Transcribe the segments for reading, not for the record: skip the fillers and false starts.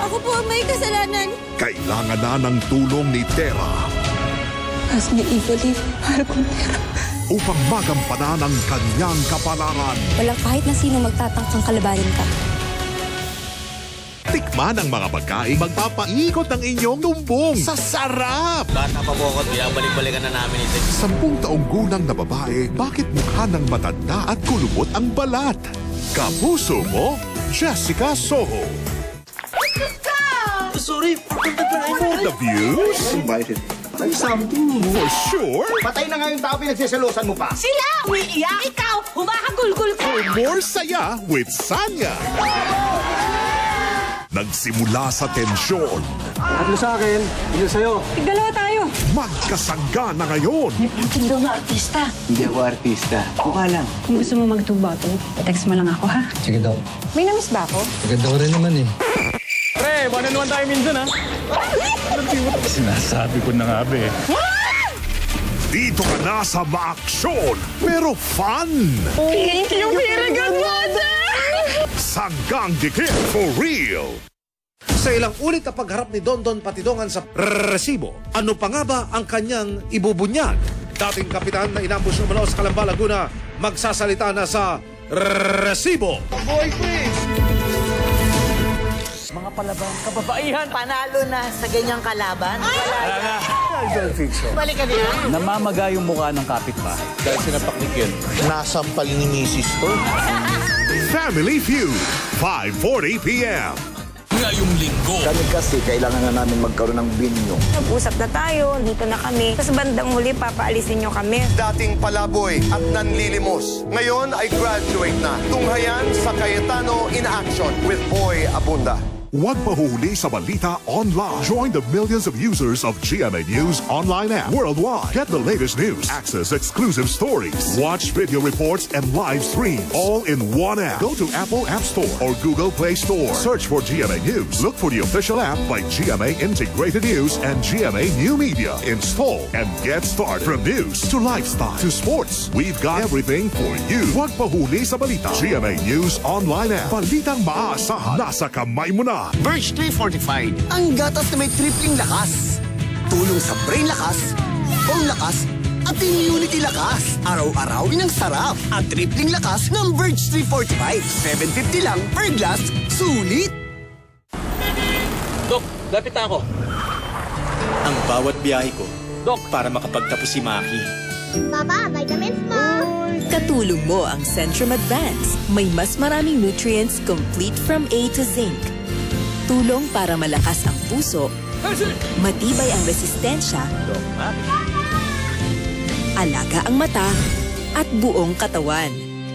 Ako po ang may kasalanan. Kailangan na ng tulong ni Tera As ni Evelyn, mahal kong pera. upang magampanan ang kanyang kapalaran. Walang kahit na sino magtatangkang kalabanin ka. Tikman ang mga pagkain magpapaikot ng inyong lumbong. Sa sarap! Bata pa po ako, binabalik-balikan na namin ito. 10 taong gulang na babae, bakit mukha ng matanda at kulubot ang balat? Kapuso mo, Jessica Soho. Sorry, pagpunta pa na For the views, Invited. Ay, something. for sure, Patay na nga yung tao, pinagsiselosan mo pa. Sila umiiyak, ikaw humakagulgul ka. for more saya with Sanya. Nagsimula sa tensyon, Tatlo sa akin, ino sa'yo. Tigdalawa tayo. magkasangga na ngayon. Puting daw na artista. Hindi ako artista. Mukha lang. Kung gusto mo mag-2 text mo lang ako, ha? Sige daw. May namiss ba ako? Maganda ko rin naman eh. Pre, one on one tayo minsan ha. Sinasabi ko na nga be. Dito ka na sa maaksyon, pero fun. Thank you, very good mother! Sanggang dikit for real. Sa ilang ulit na pagharap ni Dondon Patidongan sa resibo, ano pa nga ba ang kanyang ibubunyag? Dating kapitan na inambush umano sa Calamba, Laguna, magsasalita na sa resibo. Mga palaban, kababaihan. Panalo na sa ganyang kalaban. Balik ka din. Namamaga yung mukha ng kapitbahay. Dahil sinapak ni Ken, nasampal ni Mrs. to. Family Feud, 5:40 p.m. Ngayong linggo, Kami kasi, kailangan na namin magkaroon ng binyo. Nag-usap na tayo, dito na kami. Tapos bandang huli, papaalisin nyo kami. Dating palaboy at nanlilimos. Ngayon ay graduate na. Tunghayan sa Cayetano in action with Boy Abunda. Huwag mahuhuli sa balita online. Join the millions of users of GMA News online app worldwide. Get the latest news, access exclusive stories, watch video reports, and live streams all in one app. Go to Apple App Store or Google Play Store. Search for GMA News. Look for the official app by GMA Integrated News and GMA New Media. Install and get started. From news to lifestyle to sports, we've got everything for you. Huwag mahuli sa balita. GMA News online app. Balitang maaasahan. Nasa kamay mo na. Birch 345. Ang gatas na may tripling lakas. Tulong sa brain lakas, bone lakas, at immunity lakas. Araw-araw ang sarap. Ang tripling lakas ng Birch 345. 750 lang per glass. Sulit! Dok, lapit na ako. Ang bawat biyahe ko, Dok, para makapagtapos si Maki. Papa, vitamins mo! Katulong mo ang Centrum Advance. May mas maraming nutrients complete from A to zinc. Tulong para malakas ang puso, matibay ang resistensya, alaga ang mata, at buong katawan.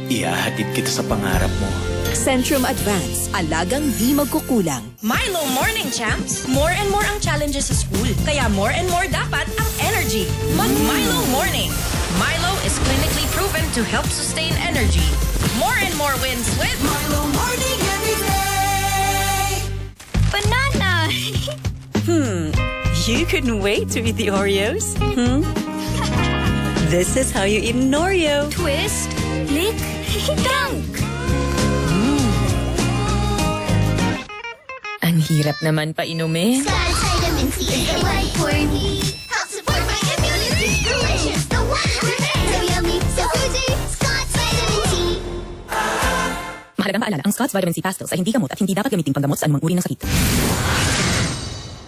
Ihahatid kita sa pangarap mo. Centrum Advance, alagang di magkukulang. Milo Morning Champs. More and more ang challenges sa school. Kaya more and more dapat ang energy. Mag-Milo Morning. Milo is clinically proven to help sustain energy. More and more wins with Milo Morning every day. Banana! You couldn't wait to eat the Oreos? This is how you eat an Oreo. Twist, lick, dunk! Ang hirap naman pa inumin. Scott's vitamin C is the one for me. Help support my immunity. Delicious, the one for me. So yummy, so fruity. Scott's vitamin C. Mahalagang paalala, ang Scott's Vitamin C Pastilles ay hindi gamot at hindi dapat gamitin panggamot sa anumang uri ng sakit.